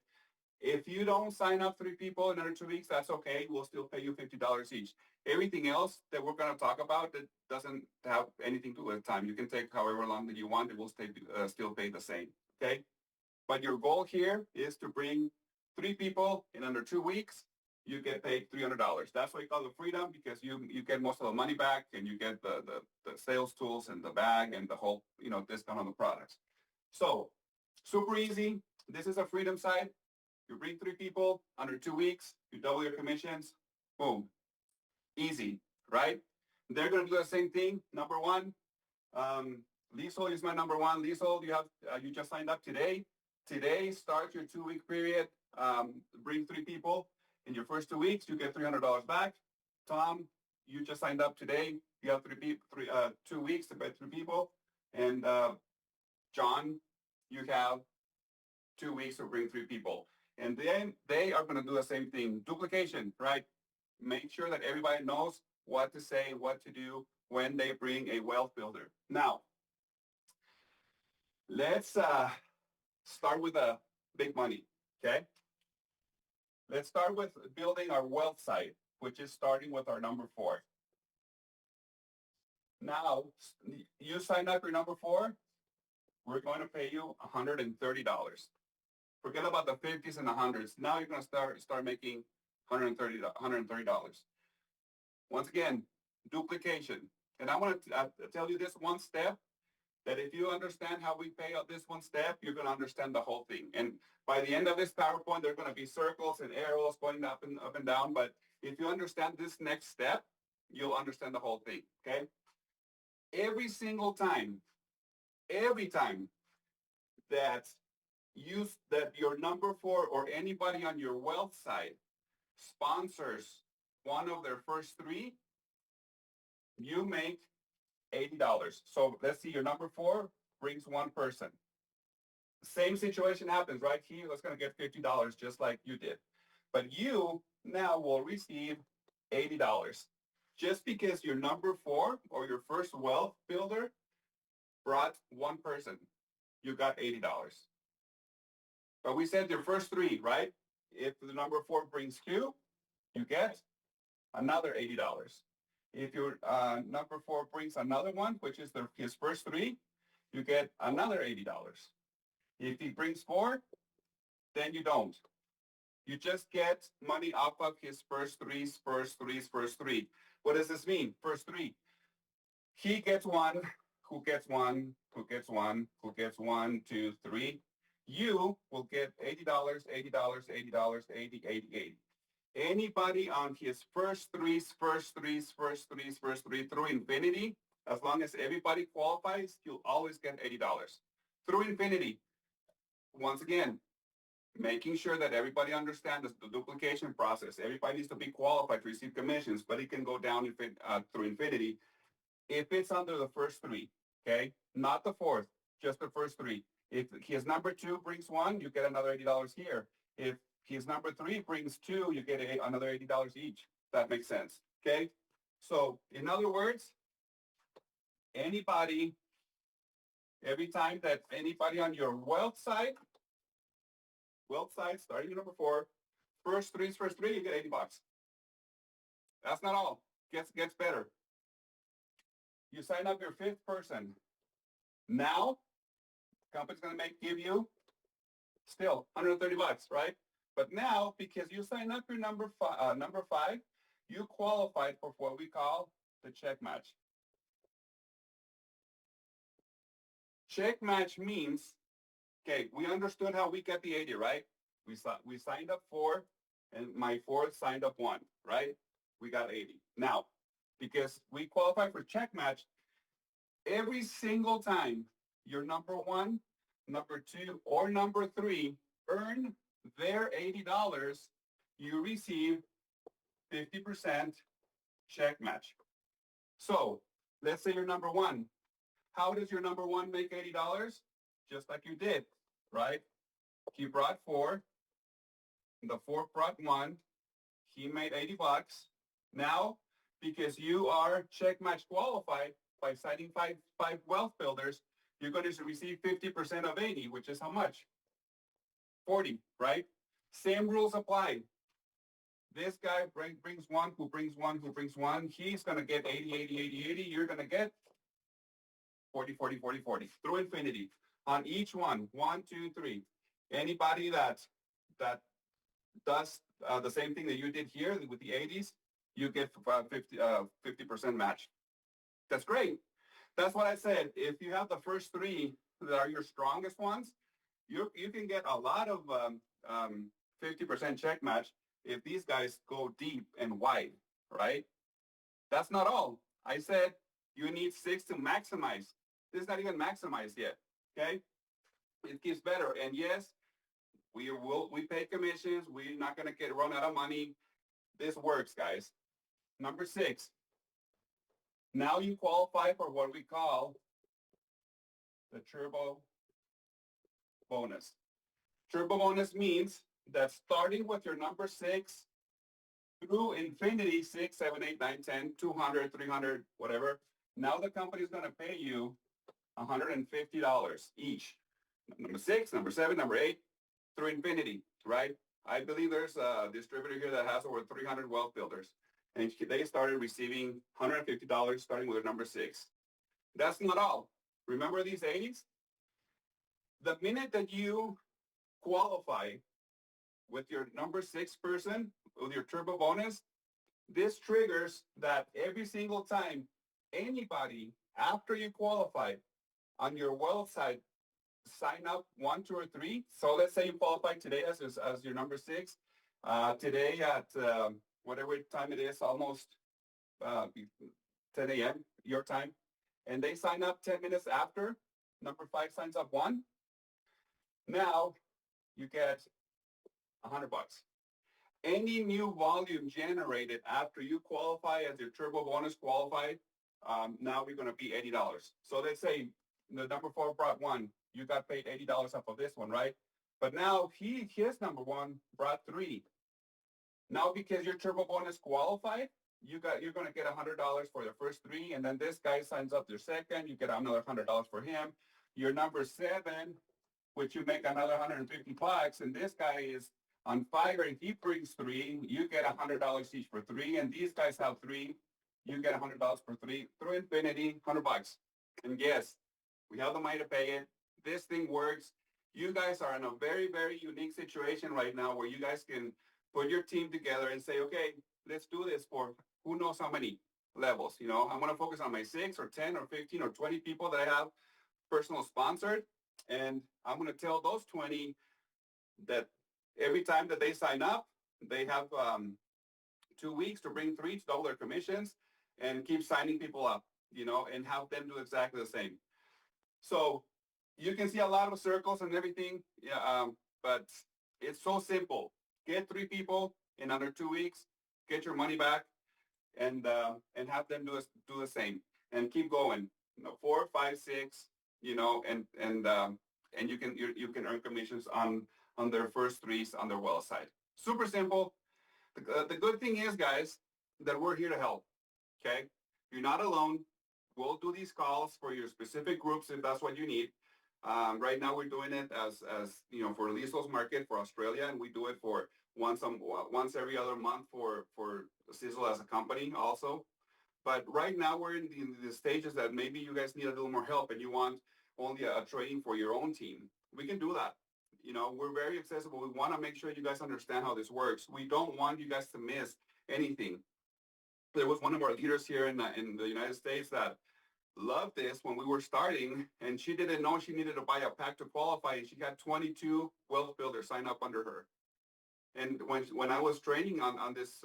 If you don't sign up 3 people in under 2 weeks, that's okay. We'll still pay you $50 each. Everything else that we're going to talk about that doesn't have anything to do with time. You can take however long that you want. It will still pay the same, okay? But your goal here is to bring 3 people in under 2 weeks. You get paid $300. That's why you call it freedom, because you get most of the money back and you get the sales tools and the bag and the whole, discount on the products. So super easy. This is a freedom side. You bring 3 people under 2 weeks, you double your commissions, boom. Easy, right? They're going to do the same thing. Number 1, leasehold is my number 1. Leasehold, you just signed up today. Today starts your 2-week period. Bring 3 people. In your first 2 weeks, you get $300 back. Tom, you just signed up today. You have 2 weeks to bet 3 people. And John, you have 2 weeks to bring 3 people. And then they are going to do the same thing. Duplication, right? Make sure that everybody knows what to say, what to do when they bring a wealth builder. Now, let's start with the big money, okay? Let's start with building our wealth site, which is starting with our number 4. Now, you sign up your number 4, we're going to pay you $130. Forget about the 50s and the 100s. Now you're going to start making $130. Once again, duplication. And I want to tell you this one step, that if you understand how we pay out this one step, you're going to understand the whole thing. And by the end of this PowerPoint, there are going to be circles and arrows going up and down. But if you understand this next step, you'll understand the whole thing, okay? Every single time, that your number 4 or anybody on your wealth side sponsors one of their first 3, you make $80. So let's see, your number 4 brings 1 person. Same situation happens, right? He was going to get $50 just like you did. But you now will receive $80 just because your number 4 or your first wealth builder brought 1 person. You got $80. But we said your first 3, right? If the number 4 brings 2, you get another $80. If your number 4 brings another one, which is his first 3, you get another $80. If he brings 4, then you don't. You just get money off of his first 3's. What does this mean? First 3. He gets 1, who gets 1, who gets 1, who gets 1, 2, 3. You will get $80, $80, $80, 80, 80, 80. Anybody on his first 3's through infinity, as long as everybody qualifies, you'll always get $80. Through infinity, once again, making sure that everybody understands the duplication process. Everybody needs to be qualified to receive commissions, but it can go down through infinity if it's under the first 3, okay? Not the 4th, just the first 3. If his number 2 brings 1, you get another $80 here. If his number 3 brings 2, you get another $80 each. That makes sense, okay? So in other words, every time that anybody on your wealth side, starting at number 4, first 3, you get $80. That's not all. Gets better. You sign up your 5th person. Now, company's going to give you still $130, right? But now, because you sign up your number 5, you qualified for what we call the check match. Check match means, okay, we understood how we get the 80, right? We signed up 4, and my 4th signed up 1, right? We got 80. Now, because we qualify for check match, every single time your number 1, number 2, or number 3 earn their $80, you receive 50% check match. So let's say you're number 1. How does your number 1 make $80? Just like you did, right? He brought 4. The 4 brought 1. He made $80. Now, because you are check match qualified by signing five wealth builders, you're going to receive 50% of 80, which is how much? 40, right? Same rules apply. This guy brings 1, who brings 1, who brings 1. He's going to get 80, 80, 80, 80. You're going to get 40, 40, 40, 40 through infinity on each one. 1, 2, 3. Anybody that does the same thing that you did here with the 80s, you get 50% match. That's great. That's what I said. If you have the first 3 that are your strongest ones, you can get a lot of 50% check match if these guys go deep and wide, right? That's not all. I said you need 6 to maximize. This is not even maximized yet, okay? It gets better. And yes, we pay commissions. We're not going to run out of money. This works, guys. Number 6, Now you qualify for what we call the turbo bonus. Turbo bonus means that starting with your number 6 through infinity, 6, 7, 8, 9, 10, 200, 300, whatever. Now the company is going to pay you $150 each. Number 6, number 7, number 8, through infinity, right? I believe there's a distributor here that has over 300 wealth builders. And they started receiving $150 starting with number 6. That's not all. Remember these 80s? The minute that you qualify with your number 6 person, with your turbo bonus, this triggers that every single time anybody after you qualify on your wealth side sign up 1, 2, or 3. So let's say you qualify today as your number 6. Today at whatever time it is, almost 10 a.m. your time, and they sign up 10 minutes after. Number 5 signs up 1. Now you get $100. Any new volume generated after you qualify as your turbo bonus qualified, now we're going to be $80. So let's say the number 4 brought 1. You got paid $80 off of this one, right? But now his number 1 brought 3. Now because your turbo bonus qualified, you're going to get $100 for the first 3, and then this guy signs up their second. You get another $100 for him. Your number 7, which you make another $150, and this guy is on fire and he brings 3, you get $100 each for 3, and these guys have 3, you get $100 for 3 through infinity, $100. And yes, we have the money to pay it. This thing works. You guys are in a very, very unique situation right now where you guys can put your team together and say, okay, let's do this for who knows how many levels. You know, I want to focus on my 6 or 10 or 15 or 20 people that I have personal sponsored. And I'm going to tell those 20 that every time that they sign up, they have 2 weeks to bring 3 to double their commissions and keep signing people up, you know, and have them do exactly the same. So you can see a lot of circles and everything, yeah, but it's so simple. Get 3 people in under 2 weeks, get your money back, and have them do the same, and keep going. You know, 4, 5, 6, you know, and you can earn commissions on their first 3s on their well side. Super simple. The good thing is, guys, that we're here to help. Okay, you're not alone. We'll do these calls for your specific groups if that's what you need. Right now, we're doing it as you know, for Liso's market for Australia, and we do it for once every other month for Sizzle as a company also. But right now, we're in the stages that maybe you guys need a little more help and you want only a training for your own team. We can do that. You know, we're very accessible. We want to make sure you guys understand how this works. We don't want you guys to miss anything. There was one of our leaders here in the United States that loved this when we were starting, and she didn't know she needed to buy a pack to qualify, and she had 22 wealth builders sign up under her. And when I was training on this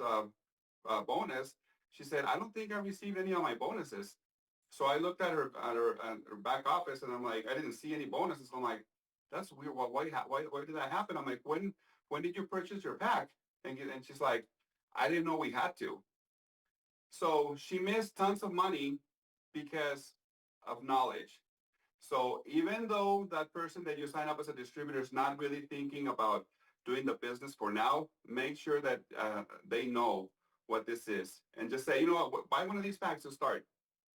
bonus, she said, I don't think I received any of my bonuses. So I looked at her back office, and I'm like, I didn't see any bonuses. I'm like, that's weird. Well, why did that happen? I'm like, when did you purchase your pack? And she's like, I didn't know we had to. So she missed tons of money because of knowledge. So even though that person that you sign up as a distributor is not really thinking about doing the business for now, make sure that they know what this is, and just say, you know what, buy one of these packs to start.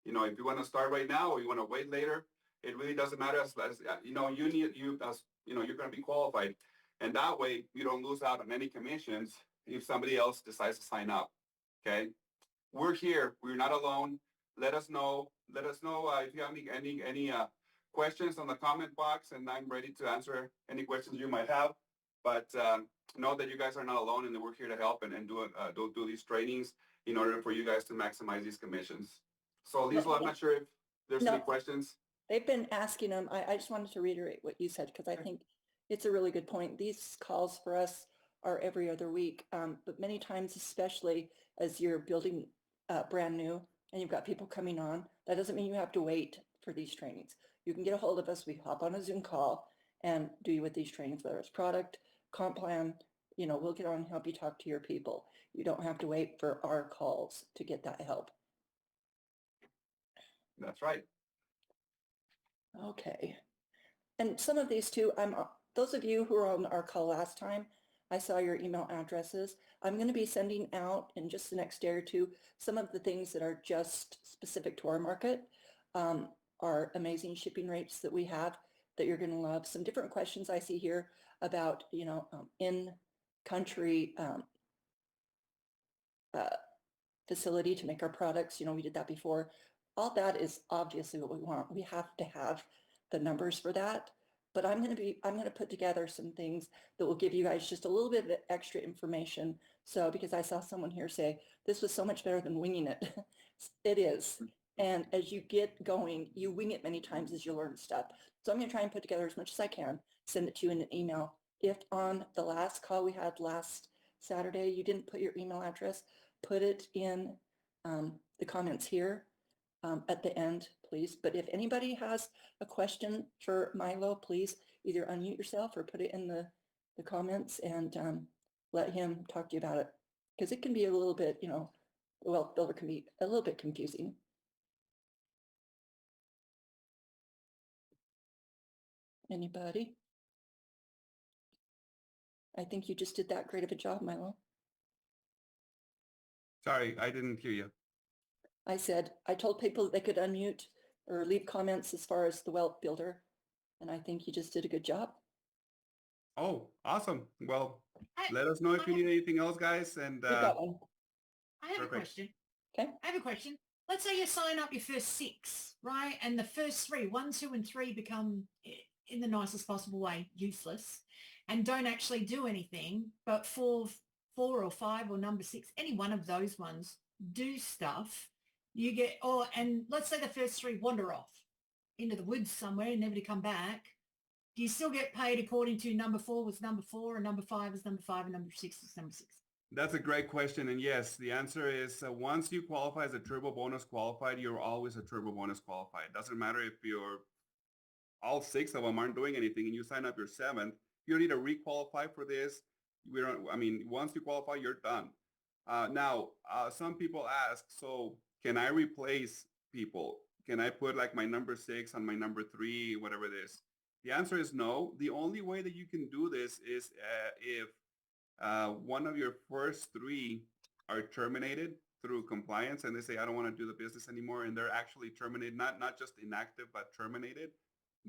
You know, if you want to start right now or you want to wait later, it really doesn't matter. As you know, you're going to be qualified, and that way you don't lose out on any commissions if somebody else decides to sign up. Okay, we're here. We're not alone. Let us know. Let us know if you have any questions on the comment box, and I'm ready to answer any questions you might have. But know that you guys are not alone, and that we're here to help and do these trainings in order for you guys to maximize these commissions. So, Lisa, I'm not sure if there's any questions. They've been asking them. I just wanted to reiterate what you said, because I think it's a really good point. These calls for us are every other week, but many times, especially as you're building brand new and you've got people coming on, that doesn't mean you have to wait for these trainings. You can get a hold of us. We hop on a Zoom call and do you with these trainings, whether it's product, comp plan, you know, we'll get on and help you talk to your people. You don't have to wait for our calls to get that help. That's right. Okay. And some of these too, those of you who were on our call last time, I saw your email addresses. I'm going to be sending out in just the next day or two some of the things that are just specific to our market, our amazing shipping rates that we have that you're going to love. Some different questions I see here about, in-country facility to make our products. We did that before. All that is obviously what we want. We have to have the numbers for that. But I'm going to put together some things that will give you guys just a little bit of extra information. So because I saw someone here say, this was so much better than winging it. It is. And as you get going, you wing it many times as you learn stuff. So I'm going to try and put together as much as I can, send it to you in an email. If on the last call we had last Saturday, you didn't put your email address, put it in the comments here at the end, please. But if anybody has a question for Milo, please either unmute yourself or put it in the comments and let him talk to you about it. Because it can be a little bit, the wealth builder can be a little bit confusing. Anybody? I think you just did that great of a job, Milo. Sorry, I didn't hear you. I said, I told people that they could unmute or leave comments as far as the wealth builder. And I think you just did a good job. Oh, awesome. Well, I- let us know if you need anything else, guys. And We've got one. I have Perfect. a question. Okay. I have a question. Let's say you sign up your first 6, right? And the first 3, 1, 2, and 3 become, in the nicest possible way, useless and don't actually do anything. But 4 or 5 or number 6, any one of those ones do stuff. You get, and let's say the first 3 wander off into the woods somewhere and never to come back. Do you still get paid according to number 4 was number 4 and number 5 is number 5 and number 6 is number 6? that's a great question. And yes, the answer is once you qualify as a turbo bonus qualified, you're always a turbo bonus qualified. It doesn't matter if you're all 6 of them aren't doing anything and you sign up your 7th, you don't need to requalify for this. Once you qualify, you're done. Now, some people ask, so can I replace people? Can I put like my number 6 on my number 3, whatever it is? The answer is no. The only way that you can do this is if one of your first 3 are terminated through compliance and they say, I don't want to do the business anymore. And they're actually terminated, not just inactive, but terminated.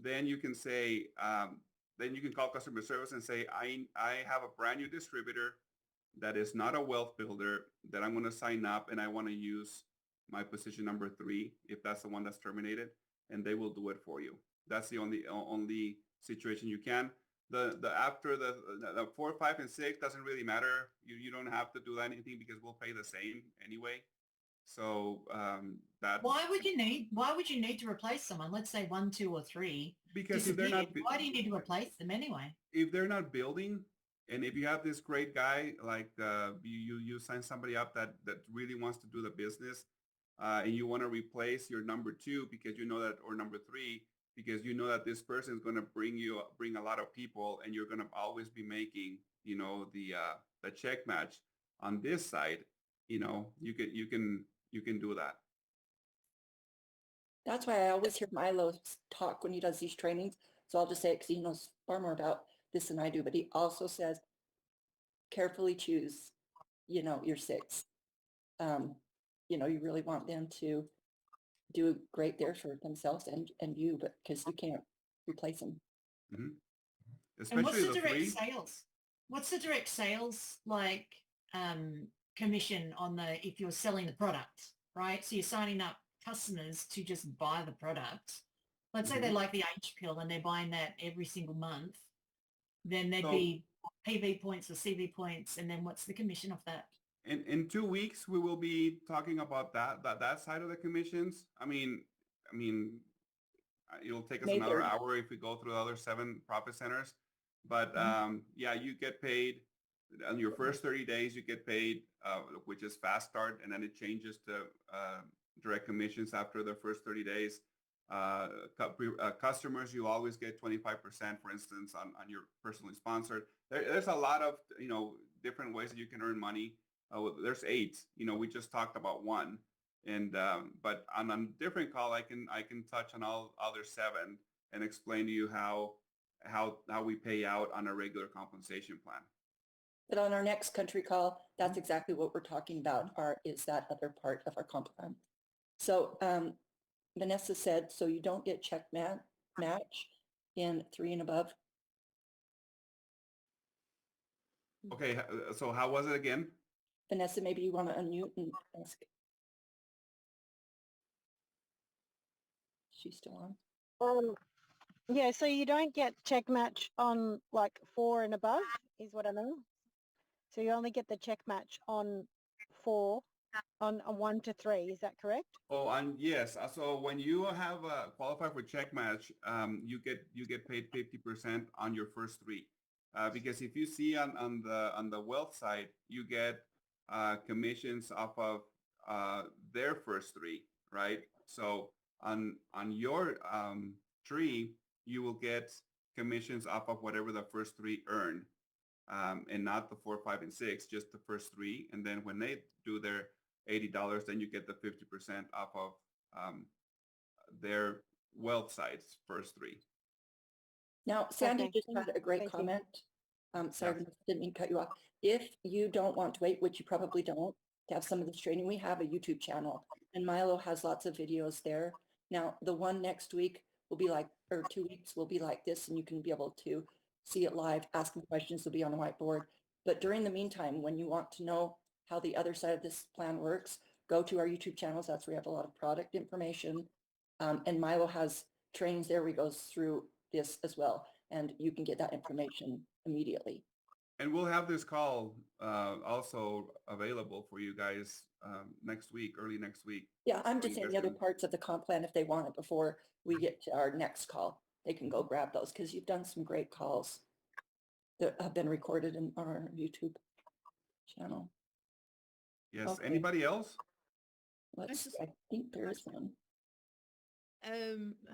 Then you can say, then you can call customer service and say, I have a brand new distributor that is not a wealth builder that I'm going to sign up and I want to use my position number 3, if that's the one that's terminated, and they will do it for you. That's the only situation you can. The after the 4, 5, and 6 doesn't really matter. You don't have to do anything because we'll pay the same anyway. So that Why would you need to replace someone? Let's say 1, 2, or 3 because if they're not, why do you need to replace them anyway? if they're not building, and if you have this great guy like you sign somebody up that really wants to do the business, and you want to replace your number 2 because you know that, or number 3 because you know that this person is going to bring a lot of people, and you're going to always be making the check match on this side. You can do that. That's why I always hear Milo talk when he does these trainings. So I'll just say it because he knows far more about this than I do. But he also says, carefully choose, your 6. You really want them to do great there for themselves and you, but because you can't replace them. Mm-hmm. And what's Especially the direct 3. sales? What's the direct sales like commission on if you're selling the product, right? So you're signing up customers to just buy the product. Let's say they like the H pill and they're buying that every single month. Then there'd be PV points or CV points, and then what's the commission of that? In 2 weeks, we will be talking about that side of the commissions. It'll take us May another 3rd. hour if we go through the other 7 profit centers. But yeah, you get paid on your first 30 days. You get paid, which is fast start, and then it changes to direct commissions after the first 30 days. Customers, you always get 25%, for instance, on your personally sponsored. There's a lot of different ways that you can earn money. There's 8. We just talked about 1. And but on a different call, I can touch on all other 7 and explain to you how we pay out on a regular compensation plan. But on our next country call, that's exactly what we're talking about, is that other part of our comp plan. So Vanessa said, so you don't get check match in 3 and above? Okay, so how was it again? Vanessa, maybe you want to unmute and ask. She's still on. Yeah, so you don't get check match on like 4 and above is what I know. So you only get the check match on 4, on 1 to 3. Is that correct? Oh, and yes. So when you have qualify for check match, you get paid 50% on your first 3. Because if you see on the wealth side, you get commissions off of their first 3, right? So on your tree, you will get commissions off of whatever the first 3 earn, and not the 4, 5, and 6, just the first 3. And then when they do their $80, then you get the 50% off of their wealth side's first 3. Now, Sandy Okay. just had a great Thank you. comment. Sorry, Yeah. Vanessa, didn't mean to cut you off. If you don't want to wait, which you probably don't, to have some of this training, we have a YouTube channel, and Milo has lots of videos there. Now, the one next week will be like, or 2 weeks will be like this, and you can be able to see it live. Asking questions will be on a whiteboard. But during the meantime, when you want to know how the other side of this plan works, go to our YouTube channels. That's where we have a lot of product information. And Milo has trainings there where he goes through this as well. And you can get that information immediately. And we'll have this call also available for you guys next week, early next week. Yeah, I'm So just you saying guys the other can- parts of the comp plan, if they want it before we get to our next call, they can go grab those because you've done some great calls that have been recorded in our YouTube channel. Yes. Okay. Anybody else? Let's, just- I think there is one.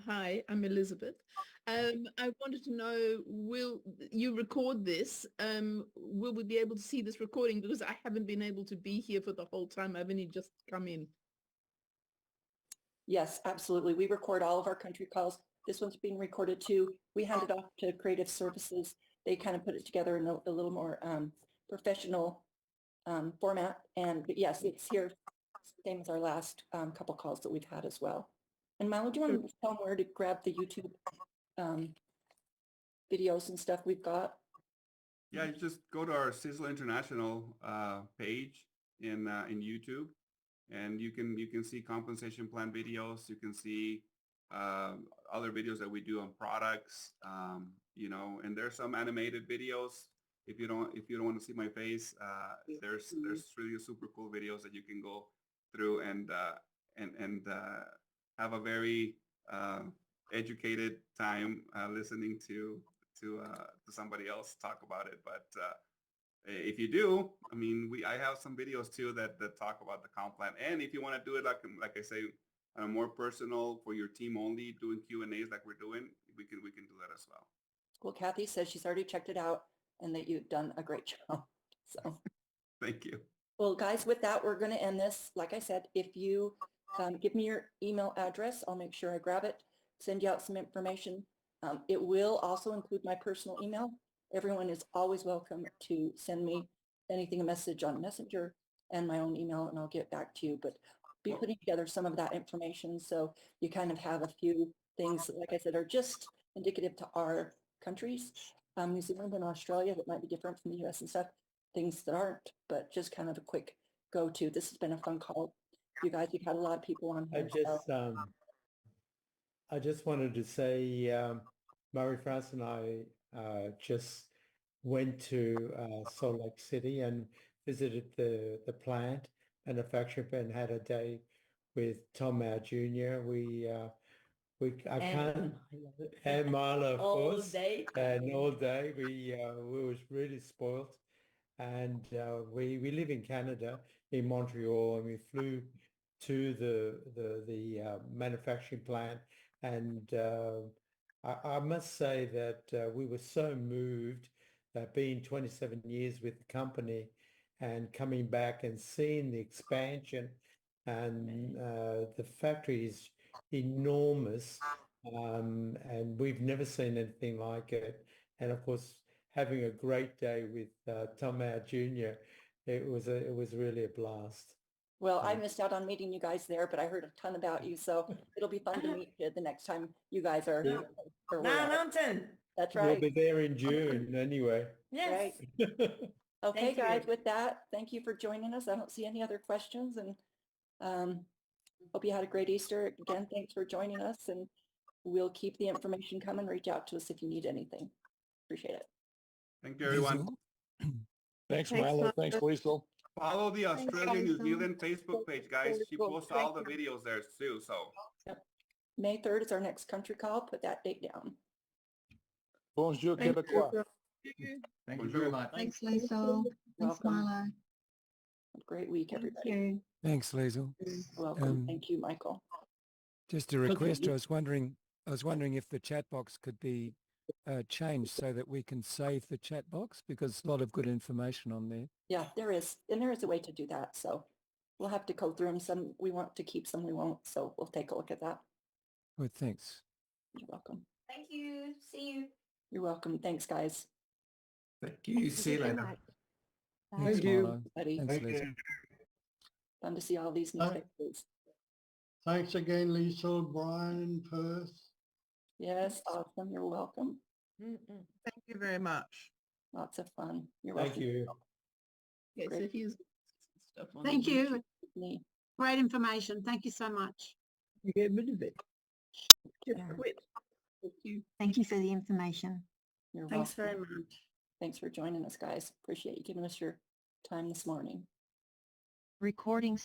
Hi, I'm Elizabeth. I wanted to know, will you record this? Will we be able to see this recording? Because I haven't been able to be here for the whole time. I've only just come in. Yes, absolutely. We record all of our country calls. This one's being recorded too. We hand it off to Creative Services. They kind of put it together in a little more professional format. But yes, it's here, same as our last couple calls that we've had as well. And Milo, do you want to tell them where to grab the YouTube videos and stuff we've got? Yeah, you just go to our Sizzle International page in YouTube, and you can see compensation plan videos. You can see other videos that we do on products, and there's some animated videos. If you don't want to see my face, there's really super cool videos that you can go through and have a very educated time listening to somebody else talk about it. But if you do, I mean, I have some videos too that talk about the comp plan. And if you want to do it like I say, more personal for your team only, doing Q&As like we're doing, we can do that as well. Well, Kathy says she's already checked it out and that you've done a great job. So Thank you. well, guys, with that, we're going to end this. Like I said, if you give me your email address, I'll make sure I grab it, send you out some information. It will also include my personal email. Everyone is always welcome to send me anything, a message on Messenger and my own email, and I'll get back to you. But be putting together some of that information so you kind of have a few things, like I said, are just indicative to our countries, New Zealand and Australia, that might be different from the US and stuff, things that aren't, but just kind of a quick go-to. This has been a fun call. You guys, you've had a lot of people on here. I just wanted to say, Murray France and I just went to Salt Lake City and visited the plant, manufacturing, and had a day with Tom, our junior. And Milo, of course, and all day we was really spoiled. And we live in Canada, in Montreal, and we flew to the manufacturing plant. And I must say that we were so moved that being 27 years with the company and coming back and seeing the expansion and the factory is enormous, and we've never seen anything like it. And of course, having a great day with Tom, our junior, it was really a blast. Well, I missed out on meeting you guys there, but I heard a ton about you, so it'll be fun to meet you the next time you guys are. Yeah. Or Now, wherever. Mountain. That's We'll right. be there in June anyway. Yes. Right. Okay, Thank you. guys, with that, thank you for joining us. I don't see any other questions, and hope you had a great Easter. Again, thanks for joining us, and we'll keep the information coming. Reach out to us if you need anything. Appreciate it. Thank you, everyone. Thanks, Milo. Thanks, Liesl. Follow the Australia New Liesl. Zealand Facebook page, guys. She posts all the videos there too. So May 3rd is our next country call. Put that date down. Bonjour, Québécois. Thank you very much. Thanks, Liesl. Thanks, Welcome. Milo. Have a great week, Thank everybody. you. Thanks, Liesl. Welcome. Thank you, Michael. Just a request. I was wondering if the chat box could be changed so that we can save the chat box, because a lot of good information on there. Yeah, there is. And there is a way to do that. So we'll have to go through them. Some we want to keep, some we won't. So we'll take a look at that. Good, thanks. You're welcome. Thank you. See you. You're welcome. Thanks, guys. Thank you. See you later. Thanks, you. Milo. Buddy. Thanks, Liesl. Fun to see all these new faces. Thanks again, Liesl, Brian, Perth. Yes, awesome. You're welcome. Thank you very much. Lots of fun. You're Thank welcome. you. Okay, so Great. here's stuff on Thank the you. YouTube. Me. Great information. Thank you so much. You get rid of it. Just Yeah. quit. Thank you. Thank you for the information. You're Thanks welcome. very much. Thanks for joining us, guys. Appreciate you giving us your time this morning. Recording